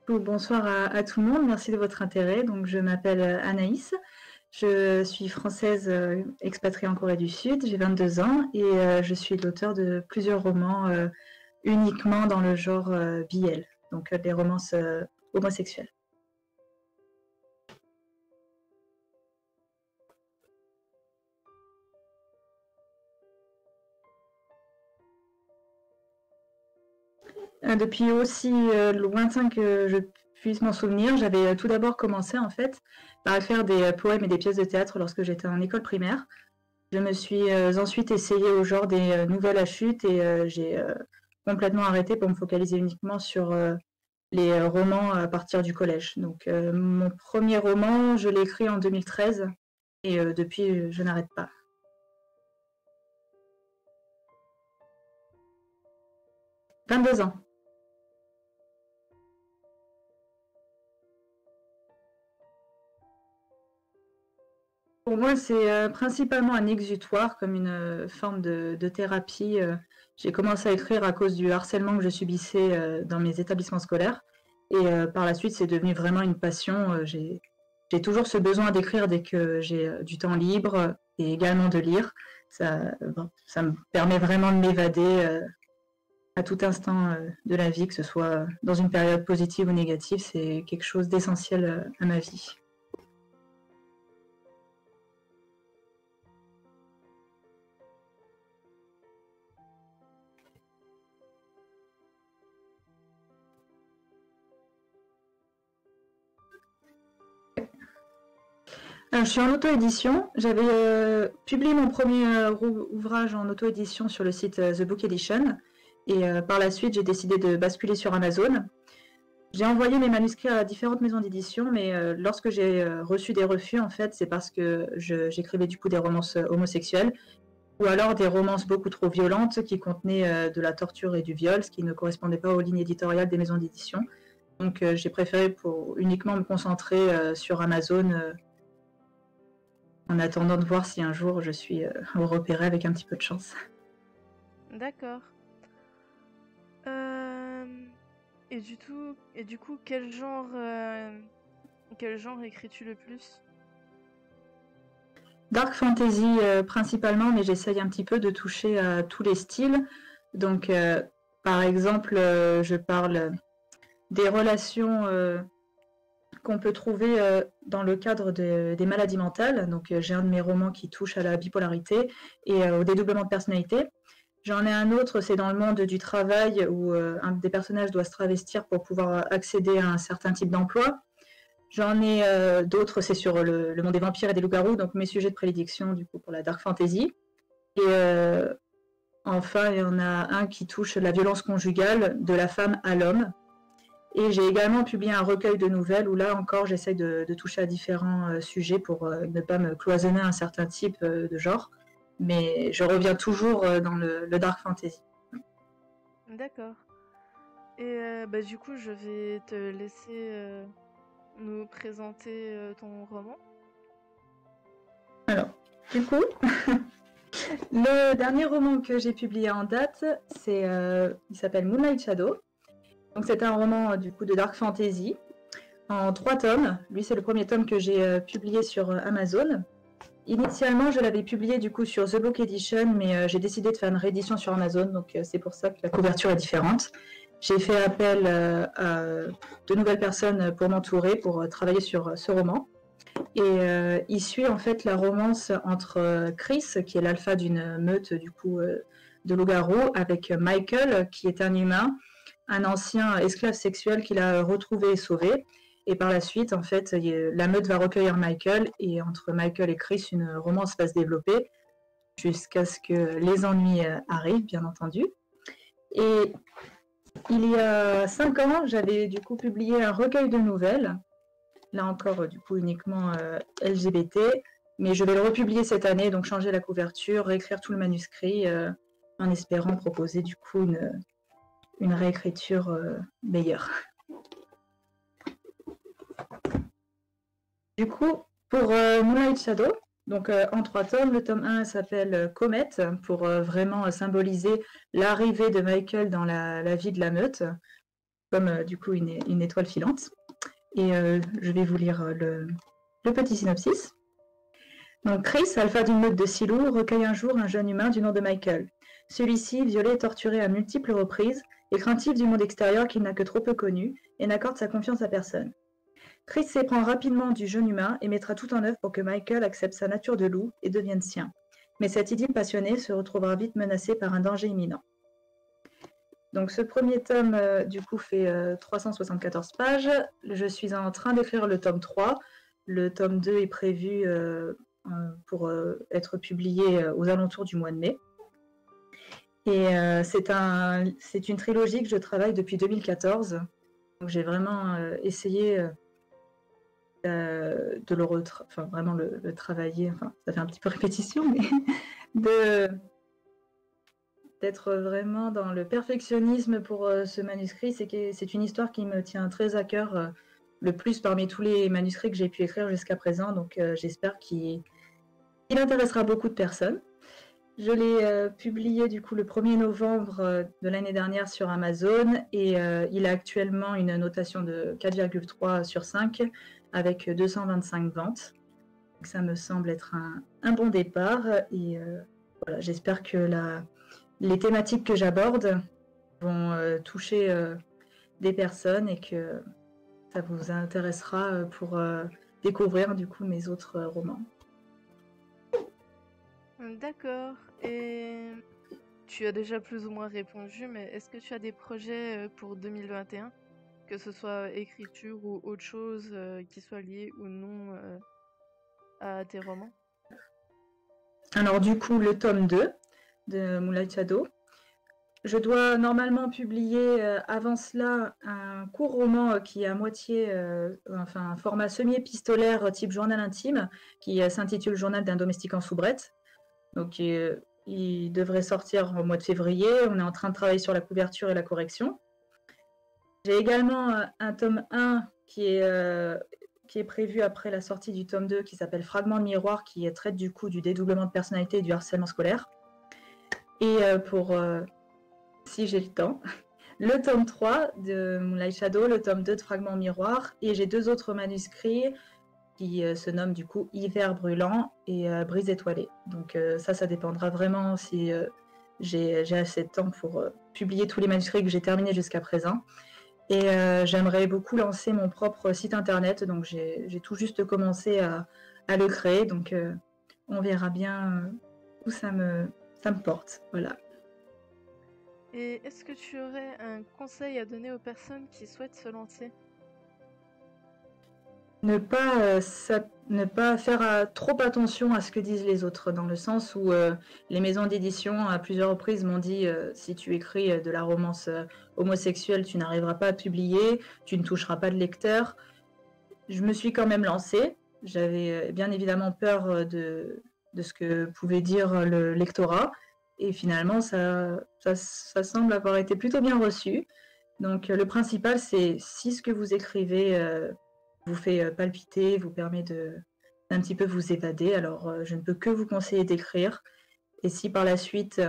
Bonsoir à tout le monde, merci de votre intérêt. Donc, je m'appelle Anaïs, je suis française expatriée en Corée du Sud, j'ai 22 ans et je suis l'auteur de plusieurs romans uniquement dans le genre BL, donc des romances homosexuelles. Depuis aussi lointain que je puisse m'en souvenir, j'avais tout d'abord commencé en fait par écrire des poèmes et des pièces de théâtre lorsque j'étais en école primaire. Je me suis ensuite essayée au genre des nouvelles à chute et j'ai complètement arrêté pour me focaliser uniquement sur les romans à partir du collège. Donc mon premier roman, je l'ai écrit en 2013 et depuis, je n'arrête pas. « 22 ans. Pour moi, c'est principalement un exutoire, comme une forme de thérapie. J'ai commencé à écrire à cause du harcèlement que je subissais dans mes établissements scolaires. Et par la suite, c'est devenu vraiment une passion. J'ai toujours ce besoin d'écrire dès que j'ai du temps libre et également de lire. Bon, ça me permet vraiment de m'évader à tout instant de la vie, que ce soit dans une période positive ou négative. C'est quelque chose d'essentiel à ma vie. Alors, je suis en auto-édition. J'avais publié mon premier ouvrage en auto-édition sur le site The Book Edition. Et par la suite, j'ai décidé de basculer sur Amazon. J'ai envoyé mes manuscrits à différentes maisons d'édition, mais lorsque j'ai reçu des refus, en fait, c'est parce que j'écrivais du coup des romances homosexuelles ou alors des romances beaucoup trop violentes qui contenaient de la torture et du viol, ce qui ne correspondait pas aux lignes éditoriales des maisons d'édition. Donc j'ai préféré uniquement me concentrer sur Amazon en attendant de voir si un jour je suis repérée avec un petit peu de chance. D'accord. Et du coup, quel genre écris-tu le plus? Dark fantasy principalement, mais j'essaye un petit peu de toucher à tous les styles. Donc, par exemple, je parle des relations qu'on peut trouver dans le cadre des maladies mentales. Donc, j'ai un de mes romans qui touche à la bipolarité et au dédoublement de personnalité. J'en ai un autre, c'est dans le monde du travail où un des personnages doit se travestir pour pouvoir accéder à un certain type d'emploi. J'en ai d'autres, c'est sur le monde des vampires et des loups-garous, donc mes sujets de prédilection du coup pour la dark fantasy. Et enfin, il y en a un qui touche la violence conjugale de la femme à l'homme. Et j'ai également publié un recueil de nouvelles où là encore j'essaie de toucher à différents sujets pour ne pas me cloisonner à un certain type de genre. Mais je reviens toujours dans le dark fantasy. D'accord. Et bah, du coup, je vais te laisser nous présenter ton roman. Alors, du coup, le dernier roman que j'ai publié en date, il s'appelle Moonlight Shadow. Donc c'est un roman du coup de dark fantasy en 3 tomes. Lui c'est le premier tome que j'ai publié sur Amazon. Initialement je l'avais publié du coup sur The Book Edition, mais j'ai décidé de faire une réédition sur Amazon, donc c'est pour ça que la couverture est différente. J'ai fait appel à de nouvelles personnes pour m'entourer, pour travailler sur ce roman. Et il suit en fait la romance entre Chris, qui est l'alpha d'une meute du coup de loups-garous, avec Michael, qui est un humain, un ancien esclave sexuel qu'il a retrouvé et sauvé. Et par la suite, en fait, la meute va recueillir Michael, et entre Michael et Chris, une romance va se développer jusqu'à ce que les ennuis arrivent, bien entendu. Et il y a 5 ans, j'avais du coup publié un recueil de nouvelles, là encore du coup uniquement LGBT, mais je vais le republier cette année, donc changer la couverture, réécrire tout le manuscrit, en espérant proposer du coup une réécriture meilleure. Du coup, pour Moonlight Shadow, donc en 3 tomes, le tome 1 s'appelle Comet, pour vraiment symboliser l'arrivée de Michael dans la vie de la meute. comme du coup une étoile filante. Et je vais vous lire le petit synopsis. Donc Chris, alpha d'une meute de Silou, recueille un jour un jeune humain du nom de Michael. Celui-ci, violé et torturé à multiples reprises, est craintif du monde extérieur qu'il n'a que trop peu connu et n'accorde sa confiance à personne. Chris s'éprend rapidement du jeune humain et mettra tout en œuvre pour que Michael accepte sa nature de loup et devienne sien. Mais cette idylle passionnée se retrouvera vite menacée par un danger imminent. Donc ce premier tome, du coup, fait 374 pages. Je suis en train d'écrire le tome 3. Le tome 2 est prévu pour être publié aux alentours du mois de mai. Et c'est une trilogie que je travaille depuis 2014. Donc j'ai vraiment essayé de vraiment le travailler. Enfin, ça fait un petit peu répétition, mais d'être vraiment dans le perfectionnisme pour ce manuscrit. C'est une histoire qui me tient très à cœur, le plus parmi tous les manuscrits que j'ai pu écrire jusqu'à présent. Donc j'espère qu'il intéressera beaucoup de personnes. Je l'ai publié du coup le 1er novembre de l'année dernière sur Amazon et il a actuellement une notation de 4,3 sur 5 avec 225 ventes. Donc ça me semble être un bon départ et voilà, j'espère que les thématiques que j'aborde vont toucher des personnes et que ça vous intéressera pour découvrir du coup mes autres romans. D'accord. Et tu as déjà plus ou moins répondu, mais est-ce que tu as des projets pour 2021, que ce soit écriture ou autre chose qui soit lié ou non à tes romans? Alors du coup, le tome 2 de Moonlight Shadow. Je dois normalement publier avant cela un court roman qui est à moitié, un format semi-épistolaire type journal intime, qui s'intitule Journal d'un domestique en soubrette. Donc il devrait sortir au mois de février. On est en train de travailler sur la couverture et la correction. J'ai également un tome 1 qui est prévu après la sortie du tome 2 qui s'appelle Fragment de miroir, qui traite du coup du dédoublement de personnalité et du harcèlement scolaire. Et si j'ai le temps, le tome 3 de Moonlight Shadow, le tome 2 de Fragment miroir, et j'ai 2 autres manuscrits qui se nomment du coup Hiver brûlant et Brise étoilée. Donc ça dépendra vraiment si j'ai assez de temps pour publier tous les manuscrits que j'ai terminés jusqu'à présent. Et j'aimerais beaucoup lancer mon propre site internet, donc j'ai tout juste commencé à le créer, donc on verra bien où ça me porte. Voilà. Et est-ce que tu aurais un conseil à donner aux personnes qui souhaitent se lancer? Ne pas faire trop attention à ce que disent les autres, dans le sens où les maisons d'édition à plusieurs reprises m'ont dit si tu écris de la romance homosexuelle, tu n'arriveras pas à publier, tu ne toucheras pas de lecteurs. Je me suis quand même lancée. J'avais bien évidemment peur de ce que pouvait dire le lectorat. Et finalement, ça semble avoir été plutôt bien reçu. Donc le principal, c'est si ce que vous écrivez vous fait palpiter, vous permet d'un petit peu vous évader, alors je ne peux que vous conseiller d'écrire. Et si par la suite,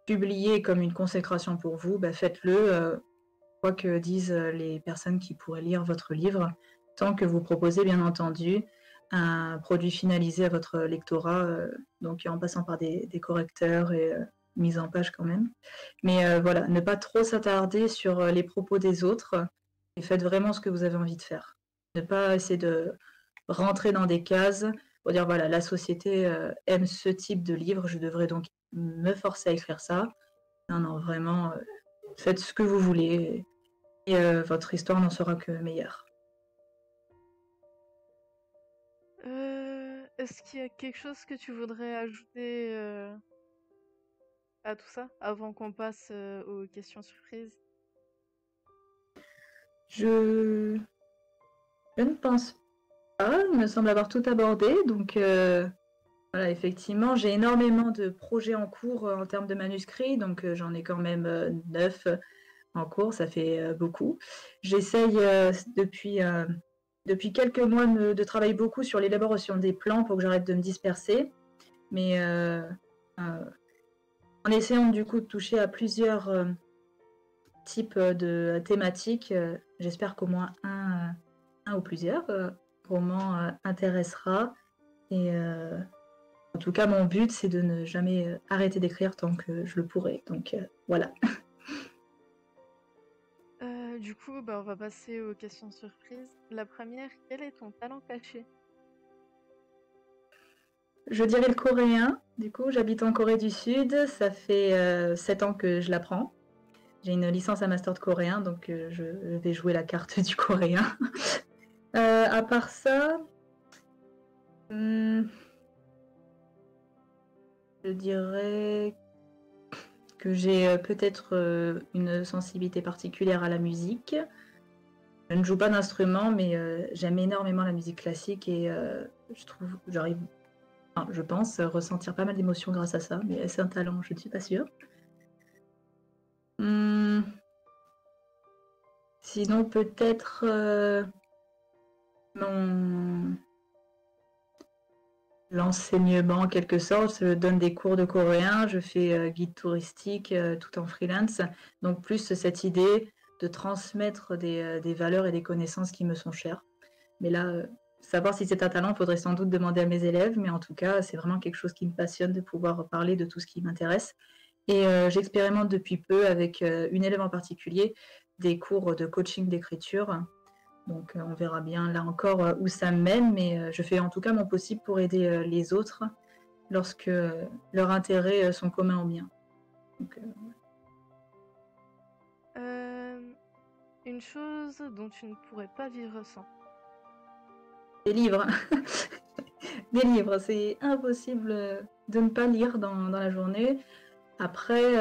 publier comme une consécration pour vous, faites-le, quoi que disent les personnes qui pourraient lire votre livre, tant que vous proposez bien entendu un produit finalisé à votre lectorat, donc en passant par des correcteurs et mise en page quand même. Mais voilà, ne pas trop s'attarder sur les propos des autres et faites vraiment ce que vous avez envie de faire. Ne pas essayer de rentrer dans des cases pour dire voilà, la société aime ce type de livre, je devrais donc me forcer à écrire ça. Non, vraiment, faites ce que vous voulez et votre histoire n'en sera que meilleure. Est-ce qu'il y a quelque chose que tu voudrais ajouter à tout ça avant qu'on passe aux questions surprises? Je ne pense pas, il me semble avoir tout abordé, donc voilà, effectivement, j'ai énormément de projets en cours en termes de manuscrits, donc j'en ai quand même 9 en cours, ça fait beaucoup. J'essaye depuis quelques mois de travailler beaucoup sur l'élaboration des plans pour que j'arrête de me disperser, mais en essayant du coup de toucher à plusieurs type de thématique, j'espère qu'au moins un ou plusieurs romans intéressera. Et en tout cas, mon but, c'est de ne jamais arrêter d'écrire tant que je le pourrai. Donc voilà. Du coup, on va passer aux questions surprises. La première, quel est ton talent caché? Je dirais le coréen. Du coup, j'habite en Corée du Sud. Ça fait 7 ans que je l'apprends. J'ai une licence à master de coréen, donc je vais jouer la carte du coréen. À part ça, je dirais que j'ai peut-être une sensibilité particulière à la musique. Je ne joue pas d'instrument, mais j'aime énormément la musique classique et j'arrive, enfin, je pense, ressentir pas mal d'émotions grâce à ça, mais est-ce un talent? Je ne suis pas sûre. Sinon, peut-être mon l'enseignement en quelque sorte. Je donne des cours de coréen, je fais guide touristique tout en freelance. Donc plus cette idée de transmettre des valeurs et des connaissances qui me sont chères. Mais là, savoir si c'est un talent, il faudrait sans doute demander à mes élèves. Mais en tout cas, c'est vraiment quelque chose qui me passionne de pouvoir parler de tout ce qui m'intéresse. Et j'expérimente depuis peu avec une élève en particulier des cours de coaching d'écriture. Donc on verra bien là encore où ça me mène, mais je fais en tout cas mon possible pour aider les autres lorsque leurs intérêts sont communs aux miens. Donc, Une chose dont tu ne pourrais pas vivre sans. des livres. Des livres, c'est impossible de ne pas lire dans la journée. Après,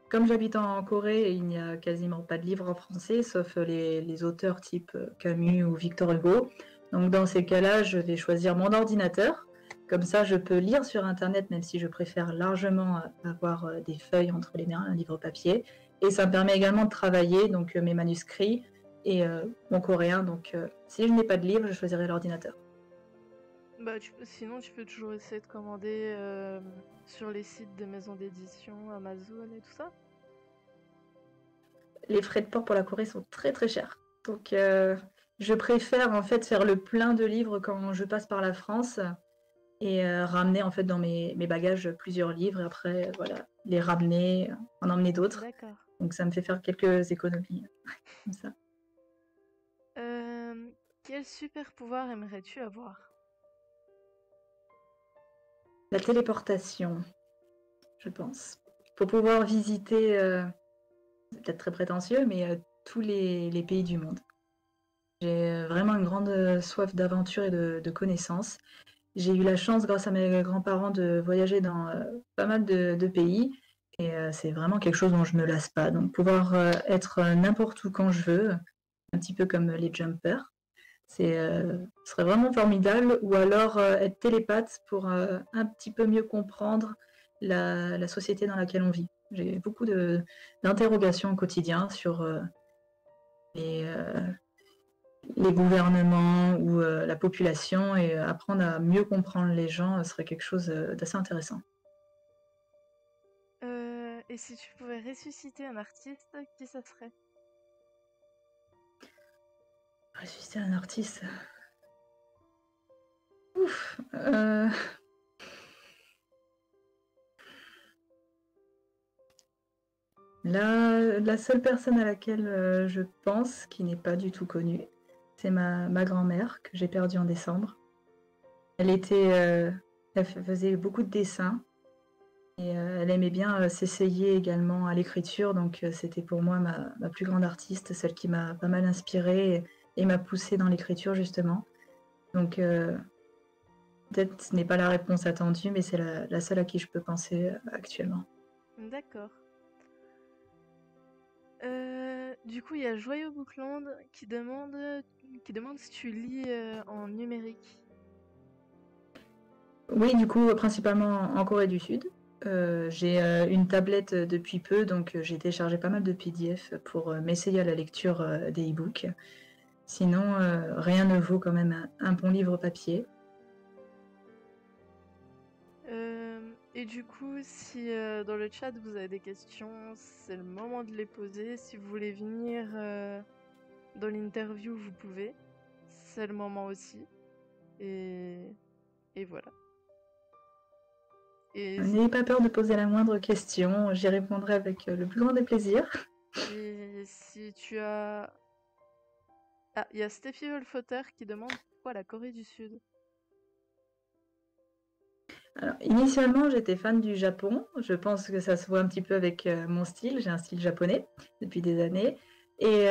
comme j'habite en Corée, il n'y a quasiment pas de livres en français, sauf les auteurs type Camus ou Victor Hugo. Donc dans ces cas-là, je vais choisir mon ordinateur. Comme ça, je peux lire sur Internet, même si je préfère largement avoir des feuilles entre les mains, un livre papier. Et ça me permet également de travailler donc mes manuscrits et mon coréen. Donc si je n'ai pas de livre, je choisirai l'ordinateur. Sinon, tu peux toujours essayer de commander sur les sites des maisons d'édition, Amazon et tout ça. Les frais de port pour la Corée sont très très chers. Donc je préfère en fait faire le plein de livres quand je passe par la France et ramener en fait dans mes bagages plusieurs livres et après voilà les ramener, en emmener d'autres. D'accord. Donc ça me fait faire quelques économies comme ça. Quel super pouvoir aimerais-tu avoir? La téléportation, je pense. Pour pouvoir visiter, c'est peut-être très prétentieux, mais tous les pays du monde. J'ai vraiment une grande soif d'aventure et de connaissances. J'ai eu la chance, grâce à mes grands-parents, de voyager dans pas mal de pays. Et c'est vraiment quelque chose dont je ne me lasse pas. Donc pouvoir être n'importe où quand je veux, un petit peu comme les jumpers, ce serait vraiment formidable. Ou alors être télépathe pour un petit peu mieux comprendre la société dans laquelle on vit. J'ai beaucoup d'interrogations au quotidien sur les, les gouvernements ou la population et apprendre à mieux comprendre les gens serait quelque chose d'assez intéressant. Et si tu pouvais ressusciter un artiste, qui ça serait? Ressusciter un artiste. Ouf. La seule personne à laquelle je pense, qui n'est pas du tout connue, c'est ma grand-mère que j'ai perdue en décembre. Elle faisait beaucoup de dessins et elle aimait bien s'essayer également à l'écriture, donc c'était pour moi ma plus grande artiste, celle qui m'a pas mal inspirée et m'a poussée dans l'écriture justement. Donc peut-être ce n'est pas la réponse attendue, mais c'est la seule à qui je peux penser actuellement. D'accord. Du coup, il y a Joyeux Bookland qui demande si tu lis en numérique. Oui, du coup, principalement en Corée du Sud. J'ai une tablette depuis peu, donc j'ai téléchargé pas mal de PDF pour m'essayer à la lecture des e-books. Sinon, rien ne vaut quand même un bon livre papier. Et du coup, si dans le chat vous avez des questions, c'est le moment de les poser. Si vous voulez venir dans l'interview, vous pouvez. C'est le moment aussi. Et, et voilà. Et, N'ayez pas peur de poser la moindre question, j'y répondrai avec le plus grand des plaisirs. et si tu as... Ah, il y a Steffi Wolfotter qui demande pourquoi la Corée du Sud. Alors, initialement, j'étais fan du Japon. Je pense que ça se voit un petit peu avec mon style. J'ai un style japonais depuis des années. Et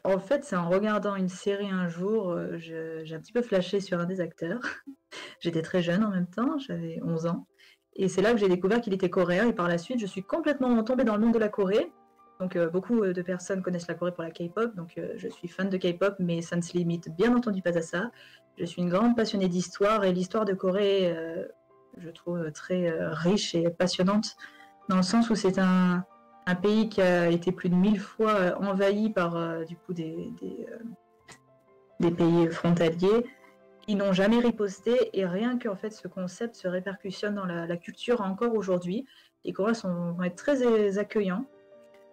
en fait, c'est en regardant une série un jour, j'ai un petit peu flashé sur un des acteurs. J'étais très jeune en même temps, j'avais 11 ans. Et c'est là que j'ai découvert qu'il était coréen. Et par la suite, je suis complètement tombée dans le monde de la Corée. Donc beaucoup de personnes connaissent la Corée pour la K-pop. Donc je suis fan de K-pop, mais ça ne se limite bien entendu pas à ça. Je suis une grande passionnée d'histoire. Et l'histoire de Corée, je trouve très riche et passionnante. Dans le sens où c'est un pays qui a été plus de 1000 fois envahi par du coup des pays frontaliers. Ils n'ont jamais riposté et rien que en fait, ce concept se répercussionne dans la culture encore aujourd'hui. Les Coréens vont être très accueillants,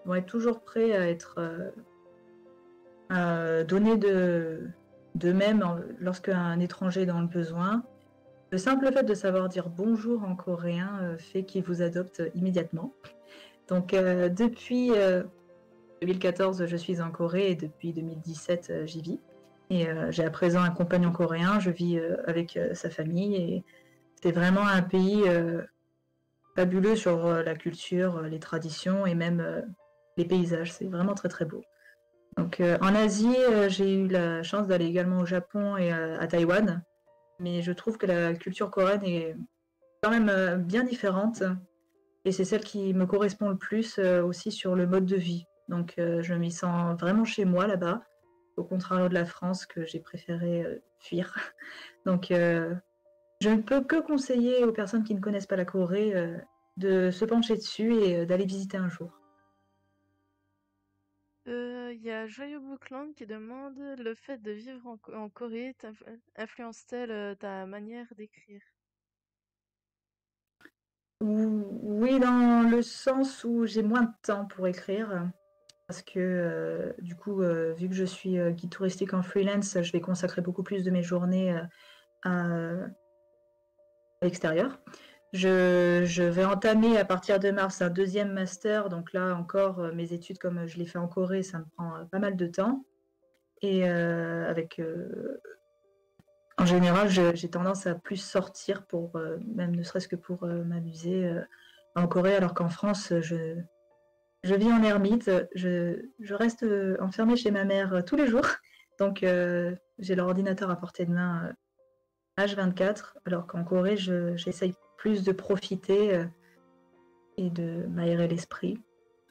vont être toujours prêts à être à donner d'eux-mêmes lorsqu'un étranger est dans le besoin. Le simple fait de savoir dire bonjour en coréen fait qu'ils vous adoptent immédiatement. Donc depuis 2014, je suis en Corée et depuis 2017, j'y vis. Et j'ai à présent un compagnon coréen, je vis avec sa famille et c'est vraiment un pays fabuleux sur la culture, les traditions et même les paysages. C'est vraiment très très beau. Donc en Asie, j'ai eu la chance d'aller également au Japon et à Taïwan, mais je trouve que la culture coréenne est quand même bien différente et c'est celle qui me correspond le plus aussi sur le mode de vie. Donc je m'y sens vraiment chez moi là-bas, au contraire de la France que j'ai préféré fuir. Donc je ne peux que conseiller aux personnes qui ne connaissent pas la Corée de se pencher dessus et d'aller visiter un jour. Il y a Joyeux Bookland qui demande le fait de vivre en Corée influence-t-elle ta manière d'écrire? Oui, dans le sens où j'ai moins de temps pour écrire. Parce que du coup, vu que je suis guide touristique en freelance, je vais consacrer beaucoup plus de mes journées à l'extérieur. Je vais entamer à partir de mars un deuxième master. Donc là encore, mes études, comme je les fais en Corée, ça me prend pas mal de temps. Et en général, j'ai tendance à plus sortir pour, même ne serait-ce que pour m'amuser en Corée, alors qu'en France, je vis en ermite, je reste enfermée chez ma mère tous les jours. Donc j'ai l'ordinateur à portée de main H24, alors qu'en Corée, j'essaye plus de profiter et de m'aérer l'esprit.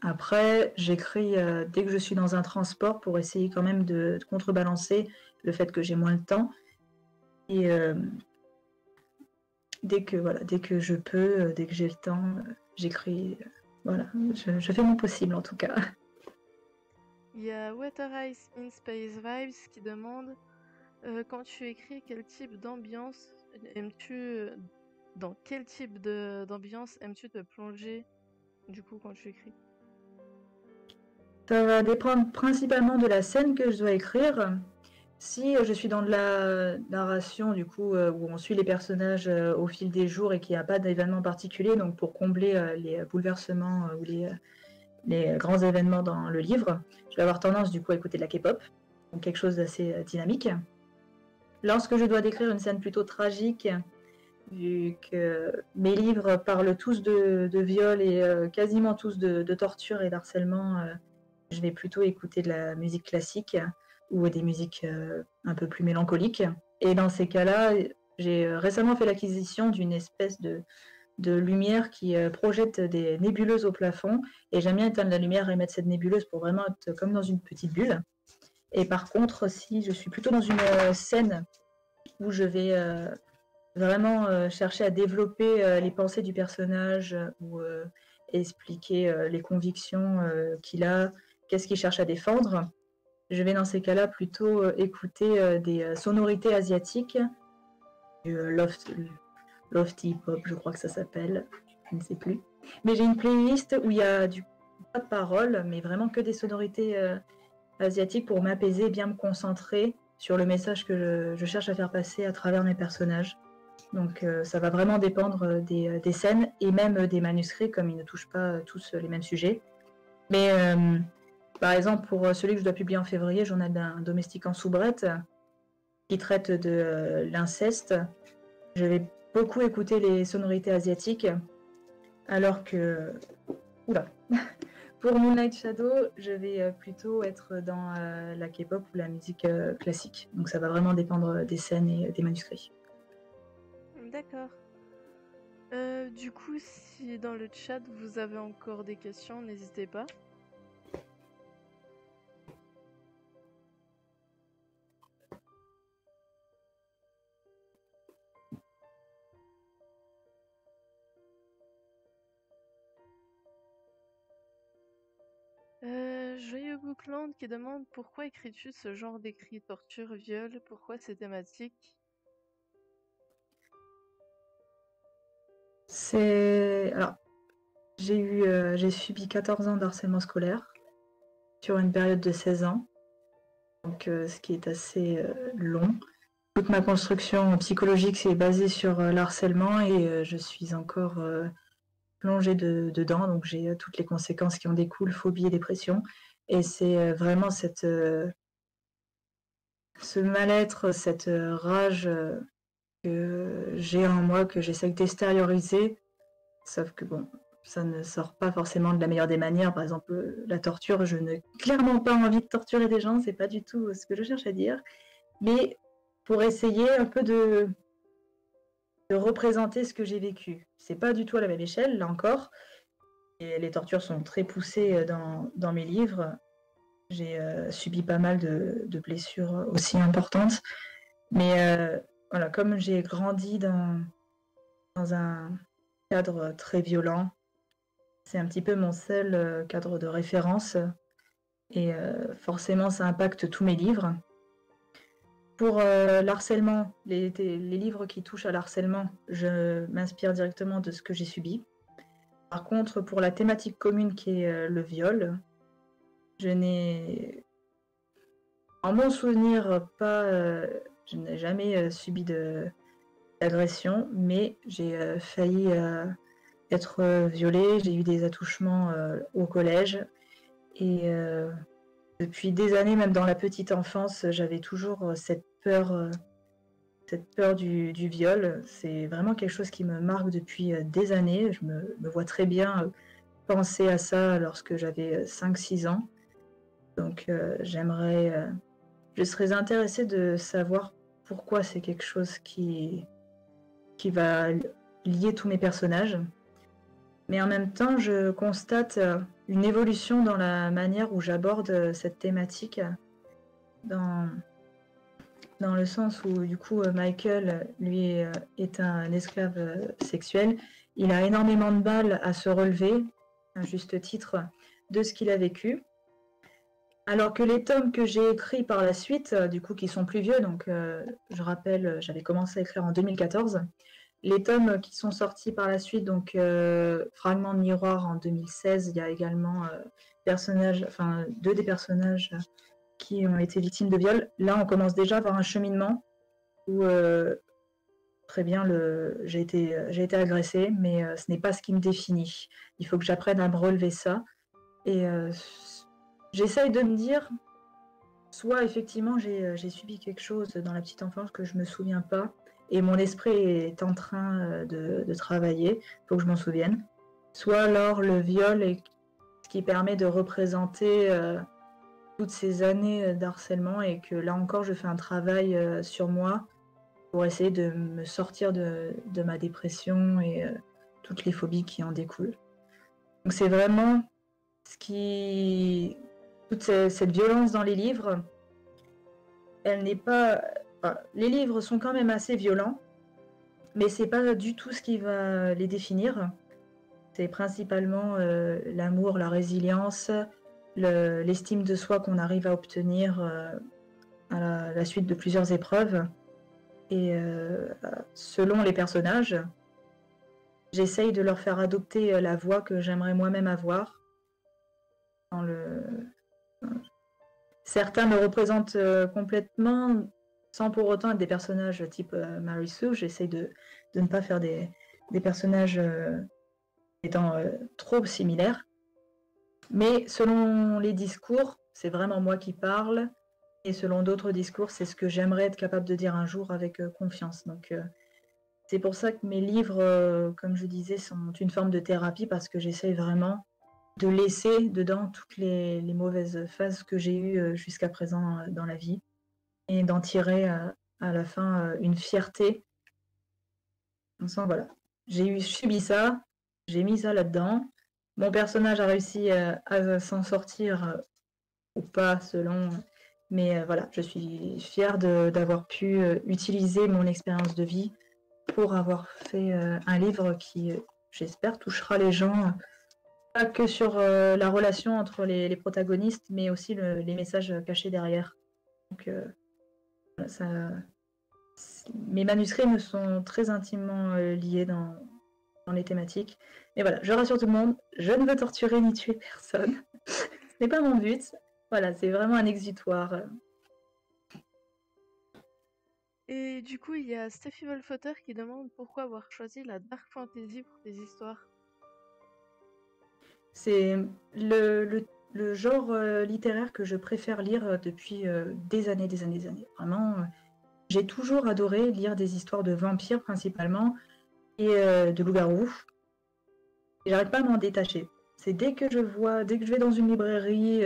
Après, j'écris dès que je suis dans un transport pour essayer quand même de contrebalancer le fait que j'ai moins de temps. Et dès que je peux, dès que j'ai le temps, j'écris. Voilà, je fais mon possible en tout cas. Il y a Water Ice in Space Vibes qui demande quand tu écris, quel type d'ambiance aimes-tu dans quel type d'ambiance aimes-tu te plonger du coup quand tu écris? Ça va dépendre principalement de la scène que je dois écrire. Si je suis dans de la narration, du coup, où on suit les personnages au fil des jours et qu'il n'y a pas d'événement particulier, donc pour combler les bouleversements ou les grands événements dans le livre, je vais avoir tendance du coup à écouter de la K-pop, donc quelque chose d'assez dynamique. Lorsque je dois décrire une scène plutôt tragique, vu que mes livres parlent tous de viol et quasiment tous de torture et d'harcèlement, je vais plutôt écouter de la musique classique ou des musiques un peu plus mélancoliques. Et dans ces cas-là, j'ai récemment fait l'acquisition d'une espèce de lumière qui projette des nébuleuses au plafond. Et j'aime bien éteindre la lumière et mettre cette nébuleuse pour vraiment être comme dans une petite bulle. Et par contre, si je suis plutôt dans une scène où je vais vraiment chercher à développer les pensées du personnage ou expliquer les convictions qu'il a, qu'est-ce qu'il cherche à défendre, je vais dans ces cas-là plutôt écouter des sonorités asiatiques, du lofty pop, je crois que ça s'appelle, je ne sais plus. Mais j'ai une playlist où il y a pas de paroles, mais vraiment que des sonorités asiatiques pour m'apaiser et bien me concentrer sur le message que je cherche à faire passer à travers mes personnages. Donc ça va vraiment dépendre des scènes et même des manuscrits, comme ils ne touchent pas tous les mêmes sujets. Mais par exemple, pour celui que je dois publier en février, Journal d'un domestique en soubrette, qui traite de l'inceste, je vais beaucoup écouter les sonorités asiatiques, alors que... Oula. Pour Moonlight Shadow, je vais plutôt être dans la K-pop ou la musique classique. Donc ça va vraiment dépendre des scènes et des manuscrits. D'accord. Du coup, si dans le chat vous avez encore des questions, n'hésitez pas. Joyeux Bookland qui demande pourquoi écris-tu ce genre d'écrit torture, viol, pourquoi ces thématiques? Alors, j'ai subi 14 ans d'harcèlement scolaire sur une période de 16 ans, donc ce qui est assez long. Toute ma construction psychologique s'est basée sur l'harcèlement et je suis encore plongée dedans, donc j'ai toutes les conséquences qui en découlent, phobie et dépression. Et c'est vraiment ce mal-être, cette rage que j'ai en moi, que j'essaie d'extérioriser, sauf que bon, ça ne sort pas forcément de la meilleure des manières. Par exemple, la torture, je n'ai clairement pas envie de torturer des gens, c'est pas du tout ce que je cherche à dire. Mais pour essayer un peu de représenter ce que j'ai vécu. C'est pas du tout à la même échelle, là encore. Et les tortures sont très poussées dans mes livres. J'ai subi pas mal de blessures aussi importantes. Mais voilà, comme j'ai grandi dans un cadre très violent, c'est un petit peu mon seul cadre de référence. Et forcément, ça impacte tous mes livres. Pour l'harcèlement, les livres qui touchent à l'harcèlement, je m'inspire directement de ce que j'ai subi. Par contre, pour la thématique commune qui est le viol, je n'ai, en mon souvenir, je n'ai jamais subi d'agression, mais j'ai failli être violée. J'ai eu des attouchements au collège et depuis des années, même dans la petite enfance, j'avais toujours cette peur du viol. C'est vraiment quelque chose qui me marque depuis des années. Je me vois très bien penser à ça lorsque j'avais 5-6 ans. Donc je serais intéressée de savoir pourquoi c'est quelque chose qui va lier tous mes personnages. Mais en même temps, je constate une évolution dans la manière où j'aborde cette thématique, dans le sens où, du coup, Michael, lui, est un esclave sexuel. Il a énormément de mal à se relever, à juste titre, de ce qu'il a vécu. Alors que les tomes que j'ai écrits par la suite, du coup, qui sont plus vieux, donc je rappelle, j'avais commencé à écrire en 2014, les tomes qui sont sortis par la suite, donc Fragment de miroir en 2016, il y a également deux des personnages qui ont été victimes de viol. Là, on commence déjà par un cheminement où très bien, j'ai été agressée, mais ce n'est pas ce qui me définit. Il faut que j'apprenne à me relever ça. Et j'essaye de me dire, soit effectivement j'ai subi quelque chose dans la petite enfance que je me souviens pas, et mon esprit est en train de travailler, il faut que je m'en souvienne. Soit alors le viol est ce qui permet de représenter toutes ces années d'harcèlement, et que là encore je fais un travail sur moi pour essayer de me sortir de ma dépression et toutes les phobies qui en découlent. Donc c'est vraiment toute cette violence dans les livres, elle n'est pas... Enfin, les livres sont quand même assez violents, mais c'est pas du tout ce qui va les définir. C'est principalement l'amour, la résilience, l'estime de soi qu'on arrive à obtenir à la suite de plusieurs épreuves. Et selon les personnages, j'essaye de leur faire adopter la voix que j'aimerais moi-même avoir. Dans Certains me représentent complètement, sans pour autant être des personnages type Mary Sue. J'essaye de ne pas faire des personnages étant trop similaires. Mais selon les discours, c'est vraiment moi qui parle. Et selon d'autres discours, c'est ce que j'aimerais être capable de dire un jour avec confiance. Donc c'est pour ça que mes livres, comme je disais, sont une forme de thérapie parce que j'essaye vraiment de laisser dedans toutes les mauvaises phases que j'ai eues jusqu'à présent dans la vie et d'en tirer à la fin une fierté. En sens, voilà, j'ai subi ça, j'ai mis ça là-dedans. Mon personnage a réussi à s'en sortir ou pas selon, mais voilà, je suis fière d'avoir pu utiliser mon expérience de vie pour avoir fait un livre qui, j'espère, touchera les gens, pas que sur la relation entre les protagonistes, mais aussi les messages cachés derrière. Donc, mes manuscrits me sont très intimement liés dans les thématiques. Mais voilà, je rassure tout le monde, je ne veux torturer ni tuer personne. Ce n'est pas mon but. Voilà, c'est vraiment un exutoire. Et du coup, il y a Steffi Wolfotter qui demande pourquoi avoir choisi la dark fantasy pour tes histoires. C'est le genre littéraire que je préfère lire depuis des années. Vraiment, j'ai toujours adoré lire des histoires de vampires principalement et de loups-garous. Et j'arrête pas de m'en détacher. C'est dès que je vais dans une librairie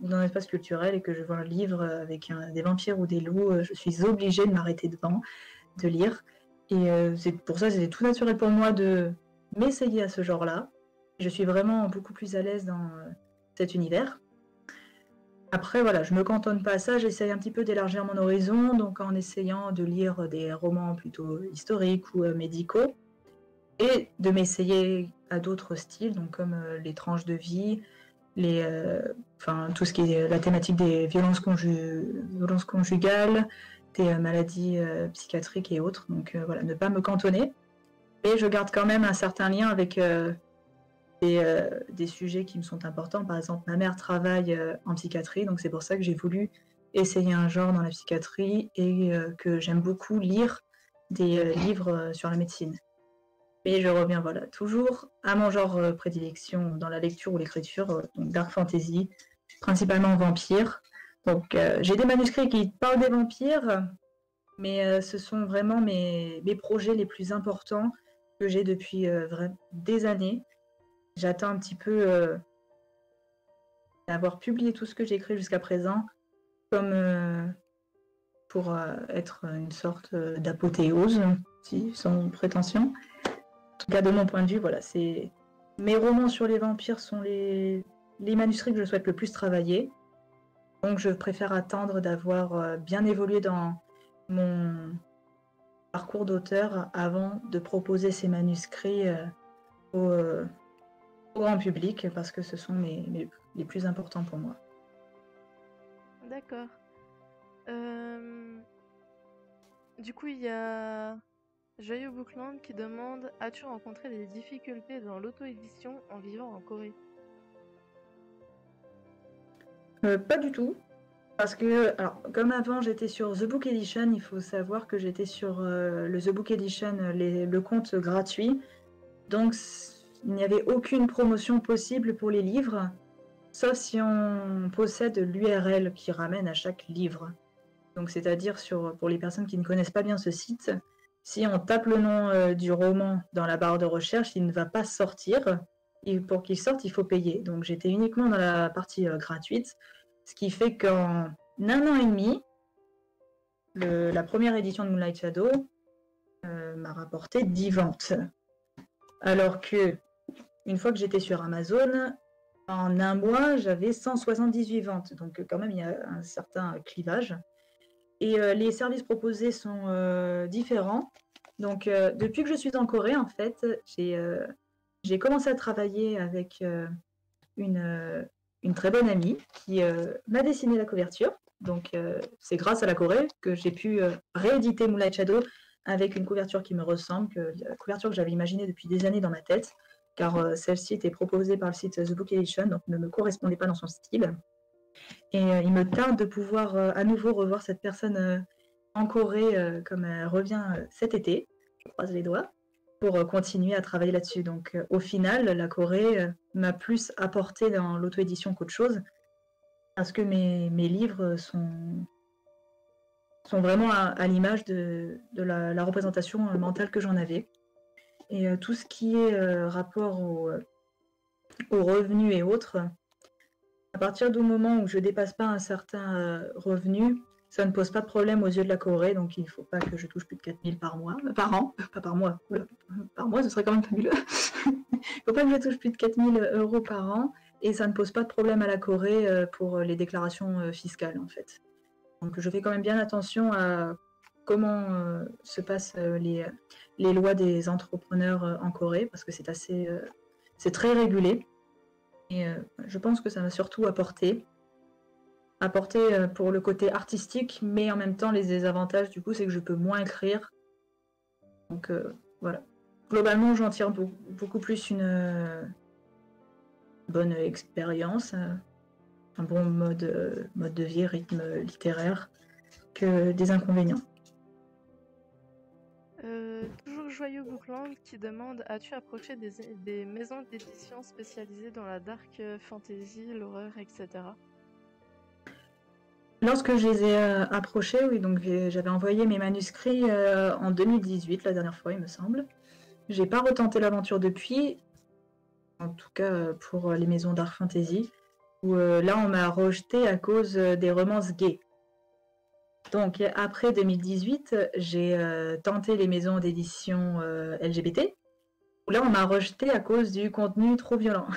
ou dans un espace culturel et que je vois un livre avec des vampires ou des loups, je suis obligée de m'arrêter devant, de lire. Et c'est pour ça que c'est tout naturel pour moi de m'essayer à ce genre-là. Je suis vraiment beaucoup plus à l'aise dans cet univers. Après, voilà, je me cantonne pas à ça, j'essaye un petit peu d'élargir mon horizon, donc en essayant de lire des romans plutôt historiques ou médicaux, et de m'essayer à d'autres styles, donc comme les tranches de vie, tout ce qui est la thématique des violences conjugales, des maladies psychiatriques et autres. Donc voilà, ne pas me cantonner. Et je garde quand même un certain lien avec des sujets qui me sont importants. Par exemple, ma mère travaille en psychiatrie, donc c'est pour ça que j'ai voulu essayer un genre dans la psychiatrie et que j'aime beaucoup lire des livres sur la médecine. Mais je reviens voilà, toujours à mon genre prédilection dans la lecture ou l'écriture, donc dark fantasy, principalement vampires. Donc j'ai des manuscrits qui parlent des vampires, mais ce sont vraiment mes projets les plus importants que j'ai depuis des années. J'attends un petit peu d'avoir publié tout ce que j'ai écrit jusqu'à présent, comme pour être une sorte d'apothéose, sans prétention. En tout cas, de mon point de vue, voilà, mes romans sur les vampires sont les manuscrits que je souhaite le plus travailler. Donc, je préfère attendre d'avoir bien évolué dans mon parcours d'auteur avant de proposer ces manuscrits au grand public, parce que ce sont les plus importants pour moi. D'accord. Du coup, il y a Joyeux Bookland qui demande: as-tu rencontré des difficultés dans l'auto-édition en vivant en Corée? Pas du tout. Parce que, alors, comme avant j'étais sur The Book Edition, il faut savoir que j'étais sur le The Book Edition, le compte gratuit. Donc, il n'y avait aucune promotion possible pour les livres, sauf si on possède l'URL qui ramène à chaque livre. Donc, c'est-à-dire pour les personnes qui ne connaissent pas bien ce site, si on tape le nom du roman dans la barre de recherche, il ne va pas sortir. Et pour qu'il sorte, il faut payer. Donc, j'étais uniquement dans la partie gratuite. Ce qui fait qu'en un an et demi, la première édition de Moonlight Shadow m'a rapporté 10 ventes. Alors que, une fois que j'étais sur Amazon, en un mois, j'avais 178 ventes. Donc quand même, il y a un certain clivage. Et les services proposés sont différents. Donc depuis que je suis en Corée, en fait, j'ai commencé à travailler avec une très bonne amie qui m'a dessiné la couverture. Donc c'est grâce à la Corée que j'ai pu rééditer Moonlight Shadow avec une couverture qui me ressemble, la couverture que j'avais imaginée depuis des années dans ma tête, car celle-ci était proposée par le site The Book Edition, donc ne me correspondait pas dans son style. Et il me tarde de pouvoir à nouveau revoir cette personne en Corée comme elle revient cet été, je croise les doigts, pour continuer à travailler là-dessus. Donc au final, la Corée m'a plus apporté dans l'auto-édition qu'autre chose, parce que mes livres sont vraiment à l'image de la représentation mentale que j'en avais. Et tout ce qui est rapport aux revenus et autres, à partir du moment où je dépasse pas un certain revenu, ça ne pose pas de problème aux yeux de la Corée, donc il ne faut pas que je touche plus de 4 000 par an, pas par mois, par mois ce serait quand même fabuleux. Il ne faut pas que je touche plus de 4 000 euros par an, et ça ne pose pas de problème à la Corée pour les déclarations fiscales en fait. Donc je fais quand même bien attention à comment se passent les lois des entrepreneurs en Corée, parce que c'est très régulé. Et je pense que ça m'a surtout apporté pour le côté artistique, mais en même temps les désavantages du coup c'est que je peux moins écrire. Donc voilà. Globalement j'en tire beaucoup plus une bonne expérience, un bon mode de vie, rythme littéraire, que des inconvénients. Toujours Joyeux Bookland qui demande: as-tu approché des maisons d'édition spécialisées dans la dark fantasy, l'horreur, etc. Lorsque je les ai approchés, oui, donc j'avais envoyé mes manuscrits en 2018, la dernière fois il me semble. J'ai pas retenté l'aventure depuis, en tout cas pour les maisons dark fantasy, où là on m'a rejeté à cause des romances gays. Donc après 2018, j'ai tenté les maisons d'édition LGBT, où là on m'a rejeté à cause du contenu trop violent.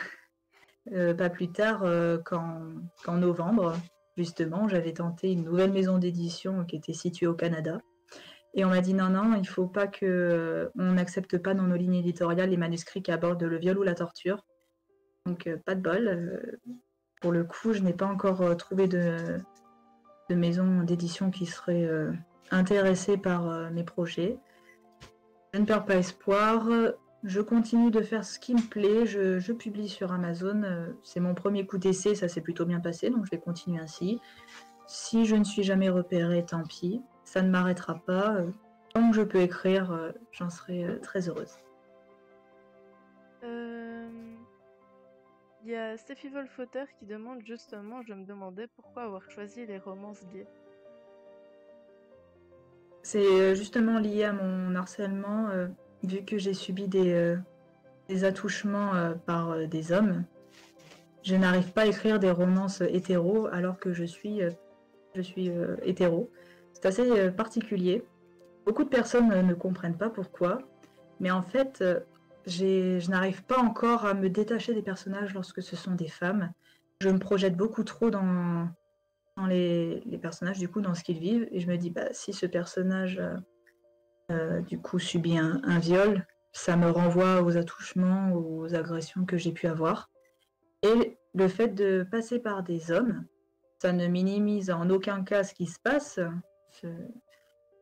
Pas plus tard qu'en novembre, justement, j'avais tenté une nouvelle maison d'édition qui était située au Canada. Et on m'a dit non, il ne faut pas qu'on n'accepte pas dans nos lignes éditoriales les manuscrits qui abordent le viol ou la torture. Donc pas de bol. Pour le coup, je n'ai pas encore trouvé de maison d'édition qui serait intéressée par mes projets. Je ne perds pas espoir. Je continue de faire ce qui me plaît. Je publie sur Amazon. C'est mon premier coup d'essai, ça s'est plutôt bien passé, donc je vais continuer ainsi. Si je ne suis jamais repérée, tant pis. Ça ne m'arrêtera pas. Tant que je peux écrire, j'en serai très heureuse. Il y a Steffi Wolfotter qui demande justement: je me demandais pourquoi avoir choisi les romances gays. C'est justement lié à mon harcèlement, vu que j'ai subi des attouchements par des hommes. Je n'arrive pas à écrire des romances hétéros alors que je suis hétéro. C'est assez particulier. Beaucoup de personnes ne comprennent pas pourquoi, mais en fait, je n'arrive pas encore à me détacher des personnages lorsque ce sont des femmes. Je me projette beaucoup trop dans les personnages, du coup, dans ce qu'ils vivent, et je me dis, si ce personnage, du coup, subit un viol, ça me renvoie aux attouchements, aux agressions que j'ai pu avoir. Et le fait de passer par des hommes, ça ne minimise en aucun cas ce qui se passe,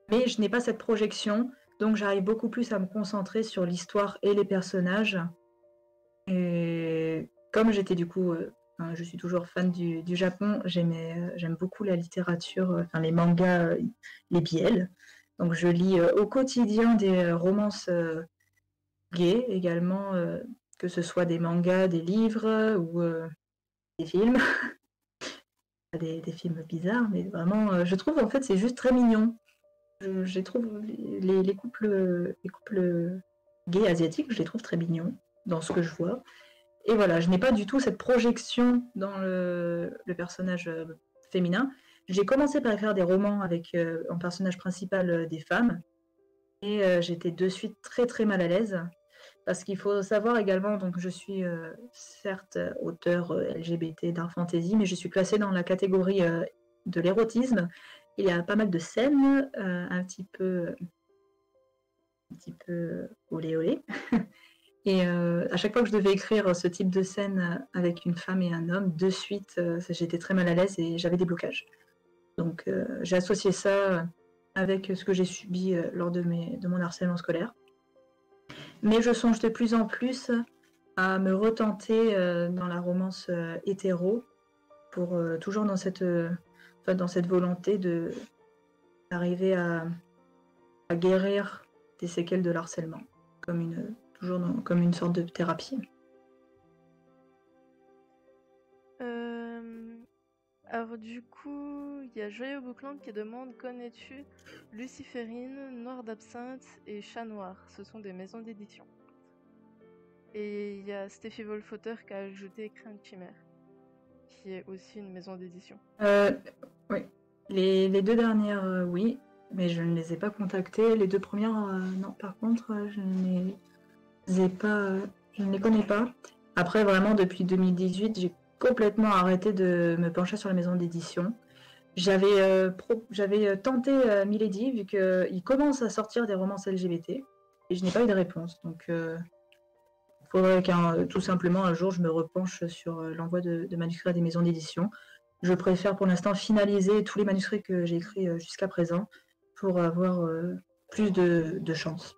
mais je n'ai pas cette projection, donc j'arrive beaucoup plus à me concentrer sur l'histoire et les personnages. Et comme j'étais du coup, je suis toujours fan du Japon, j'aime beaucoup la littérature, les mangas, les BL. Donc je lis au quotidien des romances gays également, que ce soit des mangas, des livres ou des films. des films bizarres, mais vraiment, je trouve en fait c'est juste très mignon. Je trouve les couples gays asiatiques, je les trouve très mignons dans ce que je vois. Et voilà, je n'ai pas du tout cette projection dans le personnage féminin. J'ai commencé par écrire des romans avec en personnage principal des femmes, et j'étais de suite très très mal à l'aise, parce qu'il faut savoir également, donc je suis certes auteur LGBT dark fantasy, mais je suis classée dans la catégorie de l'érotisme. Il y a pas mal de scènes un petit peu olé olé. Et à chaque fois que je devais écrire ce type de scène avec une femme et un homme, de suite, j'étais très mal à l'aise et j'avais des blocages. Donc j'ai associé ça avec ce que j'ai subi lors de mon harcèlement scolaire. Mais je songe de plus en plus à me retenter dans la romance hétéro, pour toujours dans cette volonté d'arriver à guérir des séquelles de l'harcèlement, comme une sorte de thérapie. Alors du coup, il y a Joyeux Bouclante qui demande: connais-tu Luciférine, Noir d'Absinthe et Chat Noir? Ce sont des maisons d'édition. Et il y a Stéphie Wolfauter qui a ajouté Crainte Chimère, qui est aussi une maison d'édition. Oui. Les deux dernières, oui, mais je ne les ai pas contactées. Les deux premières, non. Par contre, je ne les connais pas. Après, vraiment, depuis 2018, j'ai complètement arrêté de me pencher sur les maisons d'édition. J'avais tenté Milady, vu qu'il commence à sortir des romances LGBT, et je n'ai pas eu de réponse. Donc, il faudrait tout simplement un jour je me repenche sur l'envoi de manuscrits à des maisons d'édition. Je préfère pour l'instant finaliser tous les manuscrits que j'ai écrits jusqu'à présent pour avoir plus de chances,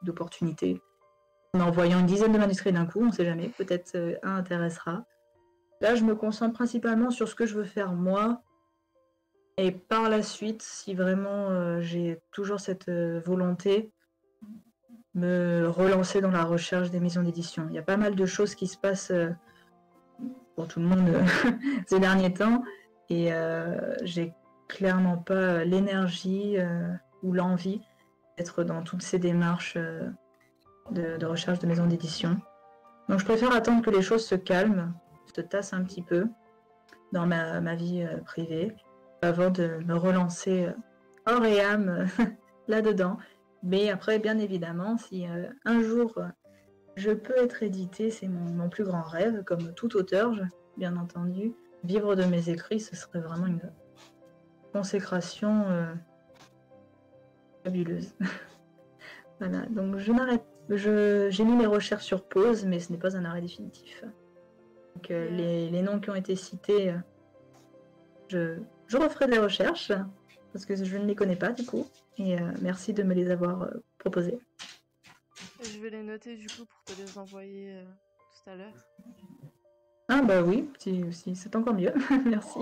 d'opportunités. En envoyant une dizaine de manuscrits d'un coup, on ne sait jamais, peut-être un intéressera. Là, je me concentre principalement sur ce que je veux faire moi. Et par la suite, si vraiment j'ai toujours cette volonté, me relancer dans la recherche des maisons d'édition. Il y a pas mal de choses qui se passent pour tout le monde ces derniers temps, et j'ai clairement pas l'énergie ou l'envie d'être dans toutes ces démarches de recherche de maisons d'édition. Donc je préfère attendre que les choses se calment, se tassent un petit peu dans ma vie privée, avant de me relancer corps et âme là-dedans. Mais après, bien évidemment, si un jour je peux être édité, c'est mon plus grand rêve, comme tout auteur, bien entendu. Vivre de mes écrits, ce serait vraiment une consécration fabuleuse. Voilà, donc j'ai mis mes recherches sur pause, mais ce n'est pas un arrêt définitif. Donc les noms qui ont été cités, je referai des recherches, parce que je ne les connais pas du coup, et merci de me les avoir proposés. Je vais les noter du coup pour te les envoyer tout à l'heure. Ah bah oui, si c'est encore mieux, merci.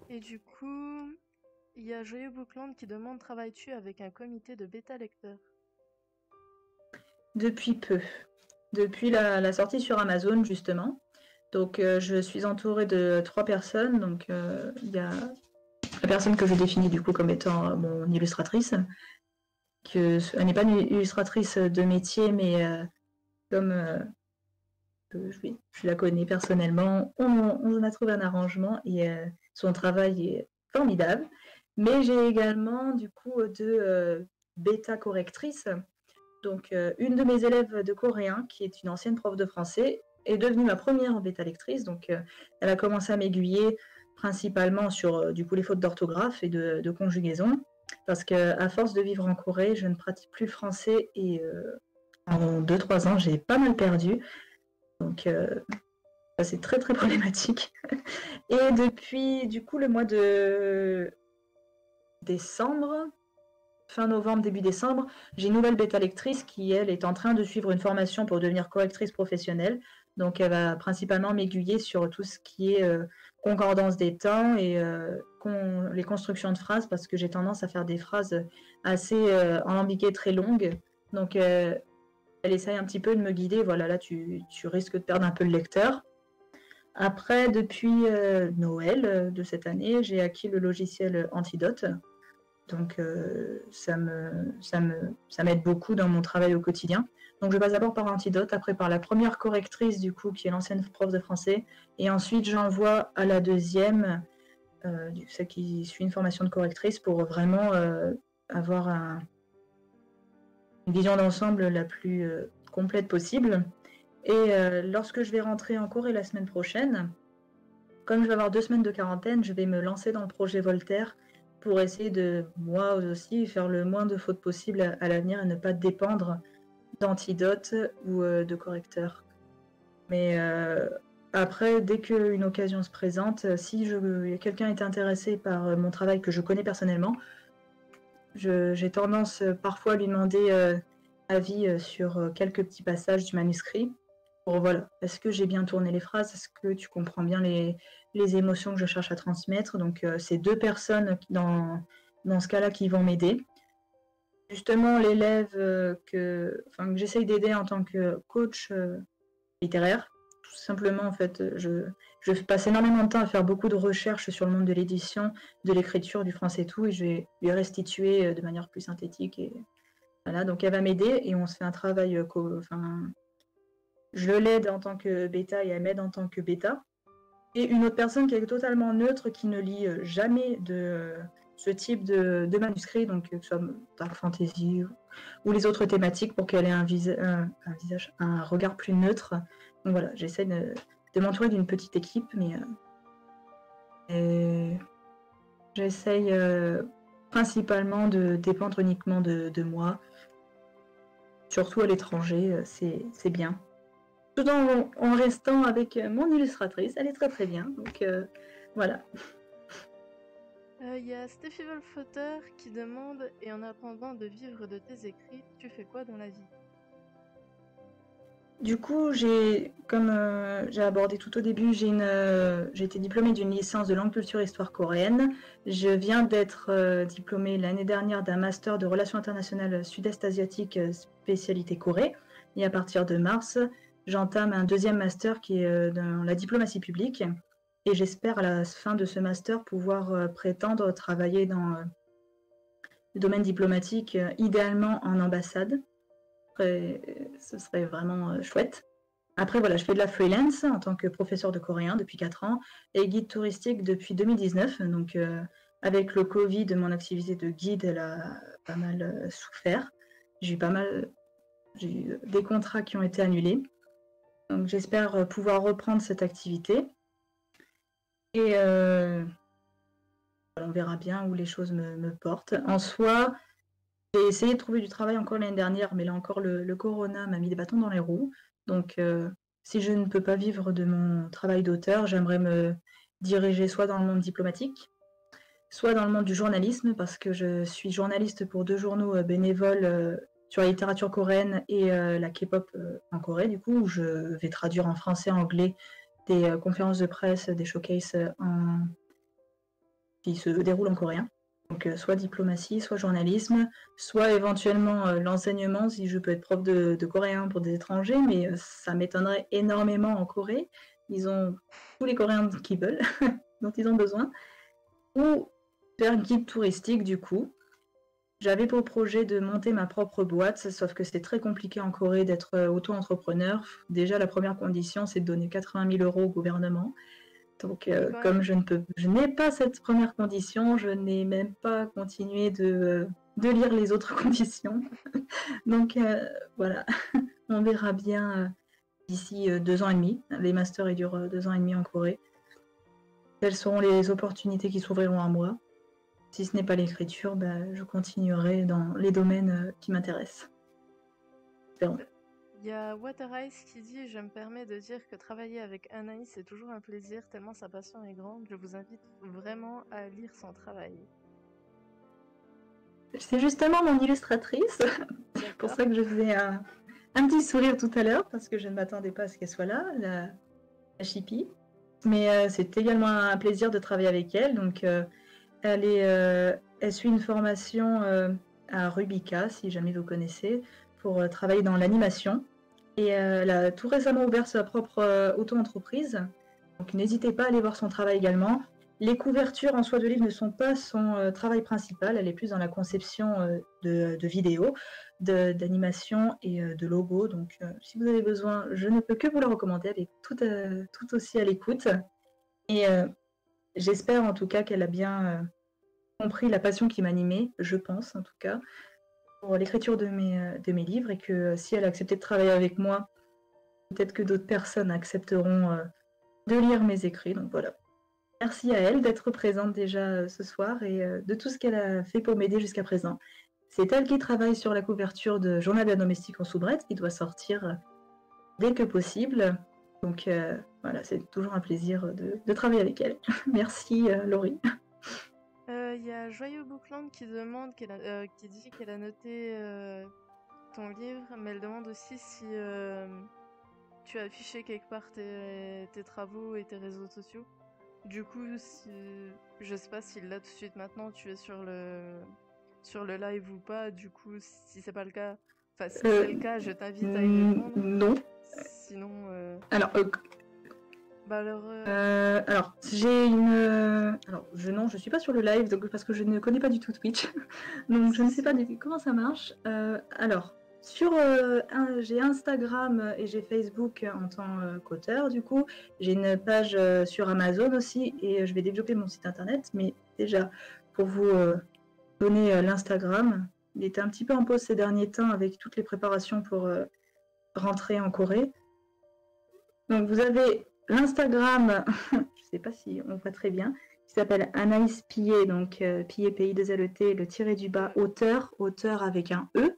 Et du coup, il y a Joyeux Bouclante qui demande: travailles-tu avec un comité de bêta lecteurs? Depuis peu. Depuis la sortie sur Amazon, justement. Donc je suis entourée de 3 personnes. Donc il y a la personne que je définis du coup comme étant mon illustratrice. Elle n'est pas une illustratrice de métier, mais comme je la connais personnellement, on en a trouvé un arrangement, et son travail est formidable. Mais j'ai également du coup 2 bêta correctrices. Donc une de mes élèves de coréen, qui est une ancienne prof de français, est devenue ma première bêta lectrice. Donc elle a commencé à m'aiguiller principalement sur du coup les fautes d'orthographe et de conjugaison, parce qu'à force de vivre en Corée, je ne pratique plus le français, et en 2-3 ans, j'ai pas mal perdu. Donc c'est très très problématique. Et depuis du coup le mois de décembre, fin novembre, début décembre, j'ai une nouvelle bêta lectrice qui, elle, est en train de suivre une formation pour devenir correctrice professionnelle. Donc elle va principalement m'aiguiller sur tout ce qui est concordance des temps et les constructions de phrases, parce que j'ai tendance à faire des phrases assez alambiquées, très longues. Donc elle essaye un petit peu de me guider. Voilà, là tu risques de perdre un peu le lecteur. Après, depuis Noël de cette année, j'ai acquis le logiciel Antidote. Donc ça m'aide beaucoup dans mon travail au quotidien. Donc je passe d'abord par Antidote, après par la première correctrice du coup, qui est l'ancienne prof de français, et ensuite j'envoie à la deuxième, celle qui suit une formation de correctrice, pour vraiment avoir une vision d'ensemble la plus complète possible. Et lorsque je vais rentrer en Corée la semaine prochaine, comme je vais avoir 2 semaines de quarantaine, je vais me lancer dans le projet Voltaire, pour essayer de, moi aussi, faire le moins de fautes possible à l'avenir, et ne pas dépendre d'Antidote ou de correcteurs. Mais après, dès qu'une occasion se présente, si quelqu'un est intéressé par mon travail que je connais personnellement, j'ai tendance parfois à lui demander avis sur quelques petits passages du manuscrit. Pour voilà, est-ce que j'ai bien tourné les phrases? Est-ce que tu comprends bien les émotions que je cherche à transmettre? Donc, c'est deux personnes dans ce cas-là qui vont m'aider. Justement, l'élève que j'essaye d'aider en tant que coach littéraire, tout simplement, en fait, je passe énormément de temps à faire beaucoup de recherches sur le monde de l'édition, de l'écriture, du français et tout, et je vais lui restituer de manière plus synthétique. Et voilà, donc elle va m'aider et on se fait un travail. Je l'aide en tant que bêta et elle m'aide en tant que bêta. Et une autre personne qui est totalement neutre, qui ne lit jamais de ce type de manuscrit, donc que ce soit Dark Fantasy ou les autres thématiques, pour qu'elle ait un regard plus neutre. Donc voilà, j'essaie de m'entourer d'une petite équipe, mais j'essaye principalement de dépendre uniquement de moi, surtout à l'étranger, c'est bien. Tout en restant avec mon illustratrice, elle est très très bien, donc voilà. Il y a Steffi Wolfotter qui demande « Et en attendant de vivre de tes écrits, tu fais quoi dans la vie ?» Du coup, comme j'ai abordé tout au début, j'ai été diplômée d'une licence de langue, culture et histoire coréenne. Je viens d'être diplômée l'année dernière d'un master de relations internationales sud-est asiatique spécialité Corée. Et à partir de mars, j'entame un deuxième master qui est dans la diplomatie publique. Et j'espère à la fin de ce master pouvoir prétendre travailler dans le domaine diplomatique, idéalement en ambassade. Ce serait vraiment chouette. Après, voilà, je fais de la freelance en tant que professeur de coréen depuis 4 ans et guide touristique depuis 2019. Donc, avec le Covid, mon activité de guide, elle a pas mal souffert. J'ai eu des contrats qui ont été annulés. Donc, j'espère pouvoir reprendre cette activité. Et on verra bien où les choses me portent. En soi, j'ai essayé de trouver du travail encore l'année dernière, mais là encore, le corona m'a mis des bâtons dans les roues. Donc, si je ne peux pas vivre de mon travail d'auteur, j'aimerais me diriger soit dans le monde diplomatique, soit dans le monde du journalisme, parce que je suis journaliste pour 2 journaux bénévoles sur la littérature coréenne et la K-pop en Corée, du coup, où je vais traduire en français, anglais, des conférences de presse, des showcases qui se déroulent en coréen. Donc soit diplomatie, soit journalisme, soit éventuellement l'enseignement, si je peux être prof de coréen pour des étrangers, mais ça m'étonnerait énormément en Corée. Ils ont tous les Coréens qui veulent, dont ils ont besoin. Ou faire guide touristique, du coup. J'avais pour projet de monter ma propre boîte, sauf que c'est très compliqué en Corée d'être auto-entrepreneur. Déjà, la première condition, c'est de donner 80 000 € au gouvernement. Donc, comme je n'ai pas cette première condition, je n'ai même pas continué de lire les autres conditions. Donc, voilà, on verra bien d'ici 2 ans et demi. Les masters, ils durent 2 ans et demi en Corée. Quelles seront les opportunités qui s'ouvriront à moi? Si ce n'est pas l'écriture, je continuerai dans les domaines qui m'intéressent. Espérons. Il y a Water Ice qui dit « Je me permets de dire que travailler avec Anaïs c'est toujours un plaisir, tellement sa passion est grande. Je vous invite vraiment à lire son travail. » C'est justement mon illustratrice. C'est pour ça que je faisais un petit sourire tout à l'heure, parce que je ne m'attendais pas à ce qu'elle soit là, la Chippy. Mais c'est également un plaisir de travailler avec elle. Donc, elle suit une formation à Rubica, si jamais vous connaissez, pour travailler dans l'animation. Et elle a tout récemment ouvert sa propre auto-entreprise. Donc n'hésitez pas à aller voir son travail également. Les couvertures en soie de livre ne sont pas son travail principal. Elle est plus dans la conception de vidéos, d'animation et de logos. Donc si vous avez besoin, je ne peux que vous la recommander. Elle est tout aussi à l'écoute. Et j'espère en tout cas qu'elle a bien compris la passion qui m'animait, je pense en tout cas, pour l'écriture de mes livres, et que si elle a accepté de travailler avec moi, peut-être que d'autres personnes accepteront de lire mes écrits. Donc voilà. Merci à elle d'être présente déjà ce soir et de tout ce qu'elle a fait pour m'aider jusqu'à présent. C'est elle qui travaille sur la couverture de Journal de la domestique en soubrette, qui doit sortir dès que possible. Donc voilà, c'est toujours un plaisir de travailler avec elle. Merci Laurie. Il y a Joyeux Bookland qui demande, qui dit qu'elle a noté ton livre, mais elle demande aussi si tu as affiché quelque part tes travaux et tes réseaux sociaux. Du coup, je sais pas si là tout de suite maintenant tu es sur le live ou pas. Du coup, si c'est pas le cas, enfin si c'est le cas, je t'invite à y répondre. Non. Sinon, Alors, bah alors, alors j'ai une. Alors, non, je suis pas sur le live donc, parce que je ne connais pas du tout Twitch. Donc, je ne sais pas comment ça marche. Alors, j'ai Instagram et j'ai Facebook en tant qu'auteur, du coup. J'ai une page sur Amazon aussi et je vais développer mon site internet. Mais déjà, pour vous donner l'Instagram, il était un petit peu en pause ces derniers temps avec toutes les préparations pour rentrer en Corée. Donc, vous avez l'Instagram, je ne sais pas si on voit très bien, qui s'appelle Anaïs Pillet, donc Pillet, P-I-2-L-E-T, le tiré du bas, auteur avec un E.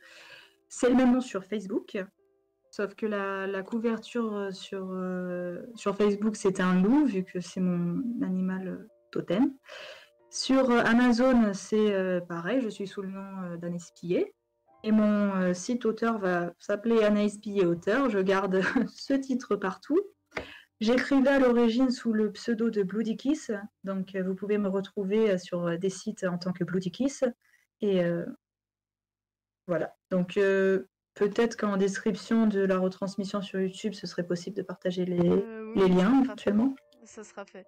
C'est le même nom sur Facebook, sauf que la couverture sur Facebook, c'est un loup, vu que c'est mon animal totem. Sur Amazon, c'est pareil, je suis sous le nom d'Anaïs Pillet. Et mon site auteur va s'appeler Anaïs Pillet Auteur. Je garde ce titre partout. J'écrivais à l'origine sous le pseudo de Bloody Kiss, donc vous pouvez me retrouver sur des sites en tant que Bloody Kiss. Et voilà. Donc peut-être qu'en description de la retransmission sur YouTube, ce serait possible de partager les liens éventuellement. Ça sera fait.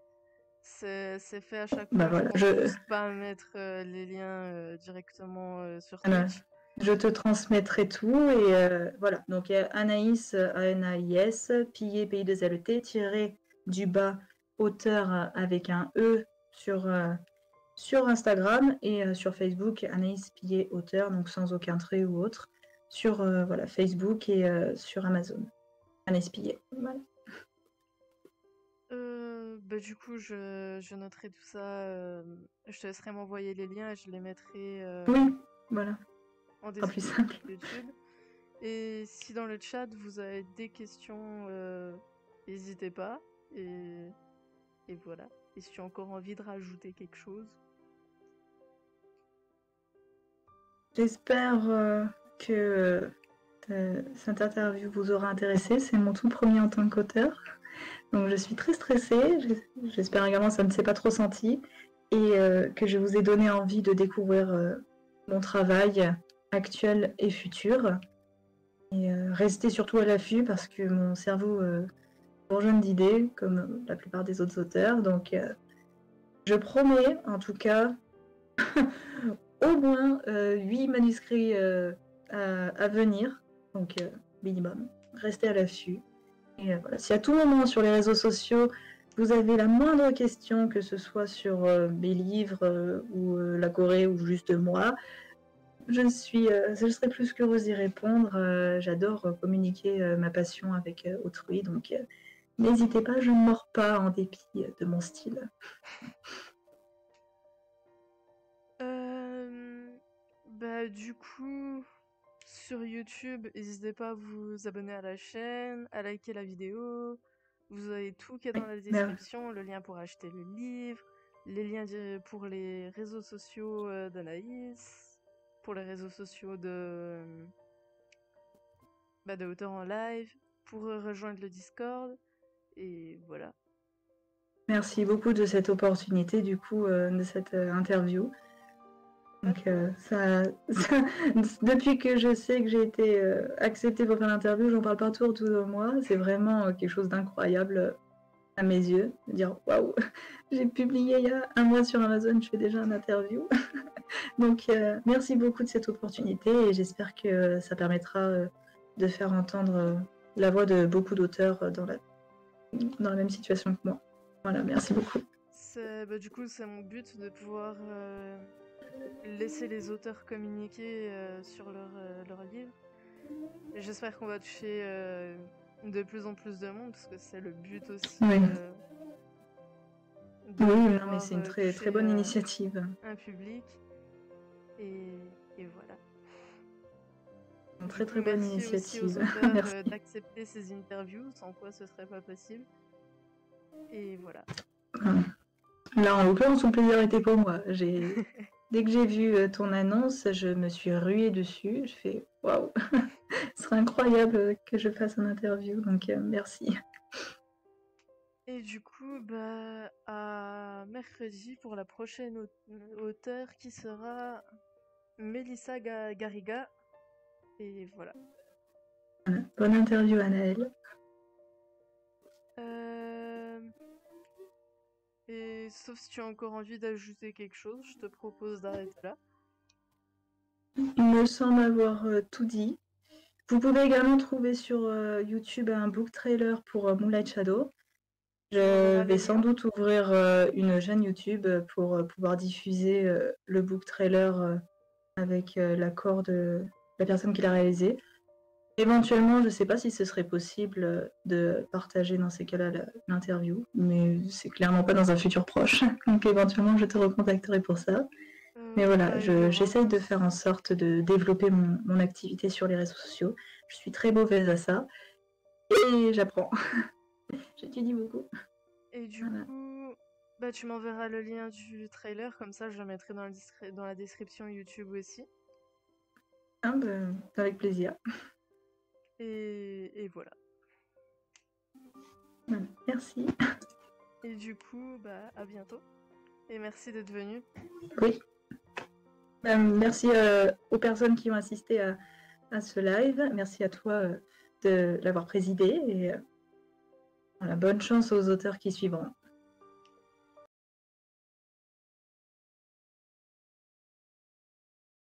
C'est fait à chaque Bah fois. voilà, Je pense juste pas mettre les liens directement sur Twitch. Je te transmettrai tout et voilà. Donc Anaïs, A-N-A-I-S, Pillet, P-I-2-L-E-T, tiré du bas, auteur avec un E sur Instagram et sur Facebook, Anaïs Pillet, auteur, donc sans aucun trait ou autre, sur voilà, Facebook et sur Amazon. Anaïs Pillet, voilà. Bah, du coup, je noterai tout ça. Je te laisserai m'envoyer les liens et je les mettrai oui, voilà. en Pas plus description simple. de YouTube. Et si dans le chat vous avez des questions, n'hésitez pas. Et voilà. Et si tu as encore envie de rajouter quelque chose. J'espère que cette interview vous aura intéressé. C'est mon tout premier en tant qu'auteur. Donc je suis très stressée. J'espère également que ça ne s'est pas trop senti. Et que je vous ai donné envie de découvrir mon travail actuel et futur. Et restez surtout à l'affût parce que mon cerveau bourgeonne d'idées, comme la plupart des autres auteurs. Donc je promets, en tout cas, au moins 8 manuscrits à venir. Donc minimum. Restez à l'affût. Et voilà. Si à tout moment sur les réseaux sociaux, vous avez la moindre question, que ce soit sur mes livres ou la Corée ou juste moi, je serai plus qu'heureuse d'y répondre. J'adore communiquer ma passion avec autrui, donc n'hésitez pas, je ne mords pas en dépit de mon style. Bah, du coup, sur YouTube, n'hésitez pas à vous abonner à la chaîne, à liker la vidéo. Vous avez tout qui est dans la description, le lien pour acheter le livre, les liens pour les réseaux sociaux d'Anaïs, pour les réseaux sociaux de Auteur en Live, pour rejoindre le Discord, et voilà. Merci beaucoup de cette opportunité, du coup, de cette interview. Donc, depuis que je sais que j'ai été acceptée pour faire l'interview, j'en parle partout autour de moi. C'est vraiment quelque chose d'incroyable à mes yeux. De dire waouh, j'ai publié il y a 1 mois sur Amazon, je fais déjà une interview. Donc, merci beaucoup de cette opportunité et j'espère que ça permettra de faire entendre la voix de beaucoup d'auteurs dans la même situation que moi. Voilà, merci beaucoup. Du coup, c'est mon but de pouvoir laisser les auteurs communiquer sur leur livre. J'espère qu'on va toucher de plus en plus de monde, parce que c'est le but aussi. Oui, oui, non, mais c'est une très bonne initiative. Un public. Et voilà. Une très bonne initiative. Merci aussi aux auteurs d'accepter ces interviews, sans quoi ce serait pas possible. Et voilà. Là, en l'occurrence, tout le plaisir était pour moi. Dès que j'ai vu ton annonce, je me suis ruée dessus. Je fais waouh, ce serait incroyable que je fasse une interview. Donc merci. Et du coup, bah, à mercredi pour la prochaine auteure qui sera Melissa Garriga. Et voilà. Voilà. Bonne interview, Anaëlle. Et sauf si tu as encore envie d'ajouter quelque chose, je te propose d'arrêter là. Il me semble avoir tout dit. Vous pouvez également trouver sur YouTube un book trailer pour Moonlight Shadow. Tu m'enverras Je les vais sans liens. doute ouvrir une chaîne YouTube pour pouvoir diffuser le book trailer avec l'accord de la personne qui l'a réalisé. Éventuellement, je ne sais pas si ce serait possible de partager dans ces cas-là l'interview, mais c'est clairement pas dans un futur proche. Donc éventuellement, je te recontacterai pour ça. Mais voilà, Bah, il y aura j'essaye de faire en sorte de développer mon activité sur les réseaux sociaux. Je suis très mauvaise à ça et j'apprends. J'étudie beaucoup. Et du Voilà. coup, bah, tu m'enverras le lien du trailer, comme ça je le mettrai dans la description YouTube aussi. Ah, bah, avec plaisir. Et voilà. Voilà. Merci. Et du coup, bah, à bientôt. Et merci d'être venu. Oui. Merci aux personnes qui ont assisté à ce live. Merci à toi de l'avoir présidé. Et voilà, bonne chance aux auteurs qui suivront.